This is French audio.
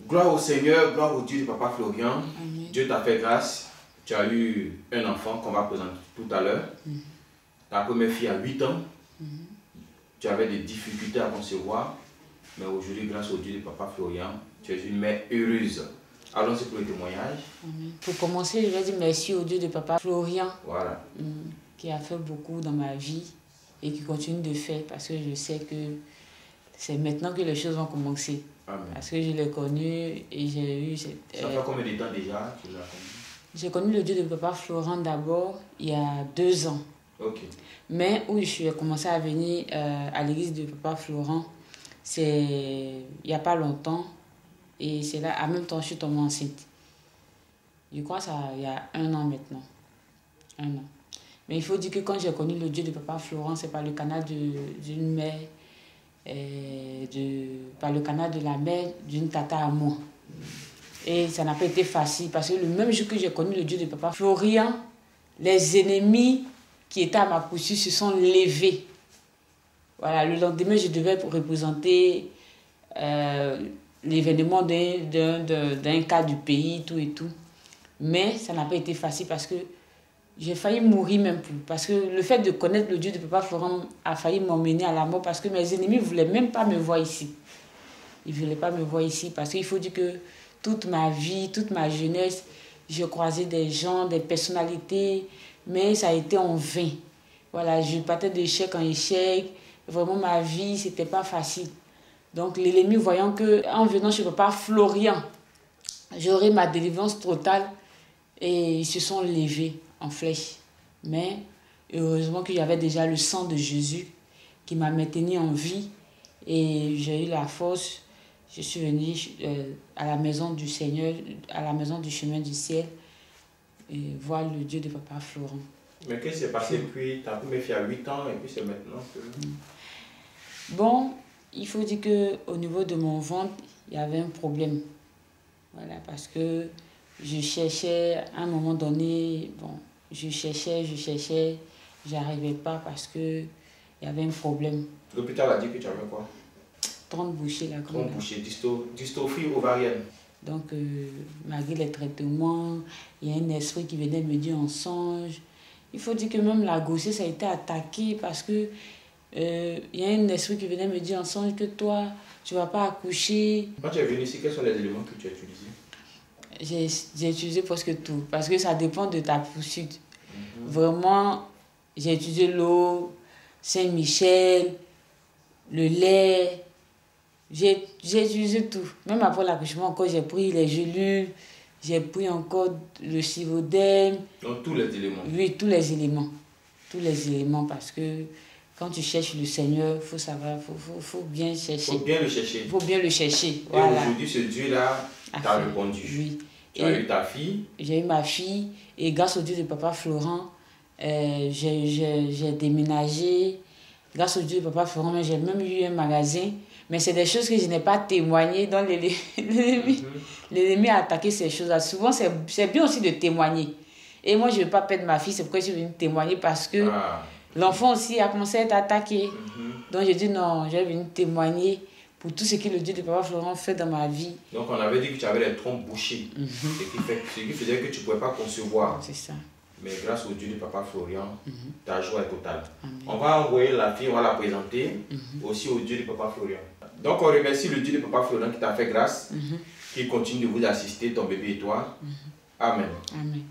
Gloire au Seigneur, gloire au Dieu de Papa Florian. Amen. Dieu t'a fait grâce. Tu as eu un enfant qu'on va présenter tout à l'heure. Ta première fille a 8 ans. Tu avais des difficultés à concevoir. Mais aujourd'hui, grâce au Dieu de Papa Florian, tu es une mère heureuse. Allons-y pour le témoignage. Amen. Pour commencer, je vais dire merci au Dieu de Papa Florian, Voilà. qui a fait beaucoup dans ma vie et qui continue de faire, parce que je sais que c'est maintenant que les choses vont commencer. Amen. Parce que je l'ai connu et j'ai eu... Ça fait combien de temps déjà que tu l'as connu? J'ai connu le Dieu de Papa Florian d'abord il y a 2 ans. Ok. Mais où je suis commencé à venir à l'église de Papa Florian, c'est il n'y a pas longtemps. Et c'est là, en même temps, je suis tombée enceinte. Je crois que ça il y a 1 an maintenant. 1 an. Mais il faut dire que quand j'ai connu le Dieu de Papa Florian, c'est par le canal d'une mère, par le canal de la mère d'une tata à moi. Et ça n'a pas été facile parce que le même jour que j'ai connu le Dieu de Papa Florian, les ennemis qui étaient à ma poursuite se sont levés. Voilà, le lendemain, je devais représenter l'événement d'un cas du pays, tout et tout. Mais ça n'a pas été facile parce que j'ai failli mourir même plus. Parce que le fait de connaître le Dieu de Papa Florian a failli m'emmener à la mort parce que mes ennemis ne voulaient même pas me voir ici. Ils ne voulaient pas me voir ici parce qu'il faut dire que toute ma vie, toute ma jeunesse, j'ai croisé des gens, des personnalités, mais ça a été en vain. Voilà, je partais d'échec en échec. Vraiment, ma vie, ce n'était pas facile. Donc, l'ennemi, voyant qu'en venant chez Papa Florian, j'aurais ma délivrance totale, et ils se sont levés en flèche. Mais heureusement qu'il y avait déjà le sang de Jésus qui m'a maintenu en vie, et j'ai eu la force. Je suis venue à la maison du Seigneur, à la maison du chemin du ciel, et voir le Dieu de Papa Florian. Mais qu'est-ce qui s'est passé depuis ta première fille à 8 ans et puis c'est maintenant que... Bon, il faut dire qu'au niveau de mon ventre, il y avait un problème. Voilà, parce que je cherchais, à un moment donné, bon, je cherchais, j'arrivais pas parce qu'il y avait un problème. L'hôpital a dit que tu avais quoi? 30 bouchées, là. 30 bouchées, dystrophie ovarienne. Donc, malgré les traitements, il y a un esprit qui venait me dire en songe. Il faut dire que même la grossesse a été attaquée parce que il y a un esprit qui venait me dire en songe que toi, tu ne vas pas accoucher. Quand tu es venu ici, quels sont les éléments que tu as utilisés? J'ai utilisé presque tout parce que ça dépend de ta poursuite. Vraiment, j'ai utilisé l'eau, Saint-Michel, le lait. J'ai utilisé tout. Même après l'accouchement, encore, j'ai pris les gélules, j'ai pris encore le Sivodem. Donc tous les éléments? Oui, tous les éléments. Tous les éléments parce que quand tu cherches le Seigneur, il faut savoir, faut bien chercher. Il faut bien le chercher. Il faut bien le chercher. Et voilà. Aujourd'hui, ce Dieu-là t'a répondu. Oui. Tu as eu ta fille. J'ai eu ma fille et grâce au Dieu de Papa Florian, j'ai déménagé. Grâce au Dieu de Papa Florian, j'ai même eu un magasin. Mais c'est des choses que je n'ai pas témoignées. Donc l'ennemi a attaqué ces choses-là. Souvent, c'est bien aussi de témoigner. Et moi, je ne veux pas perdre ma fille. C'est pourquoi je suis venue témoigner parce que l'enfant aussi a commencé à être attaqué. Donc j'ai dit non, je vais venir témoigner pour tout ce que le Dieu de Papa Florian fait dans ma vie. Donc on avait dit que tu avais les trompes bouchées. Ce qui faisait que tu ne pouvais pas concevoir. C'est ça. Mais grâce au Dieu de Papa Florian, ta joie est totale. Amen. On va envoyer la fille, on va la présenter aussi au Dieu de Papa Florian. Donc on remercie le Dieu de Papa Florian qui t'a fait grâce, qui continue de vous assister, ton bébé et toi. Amen. Amen.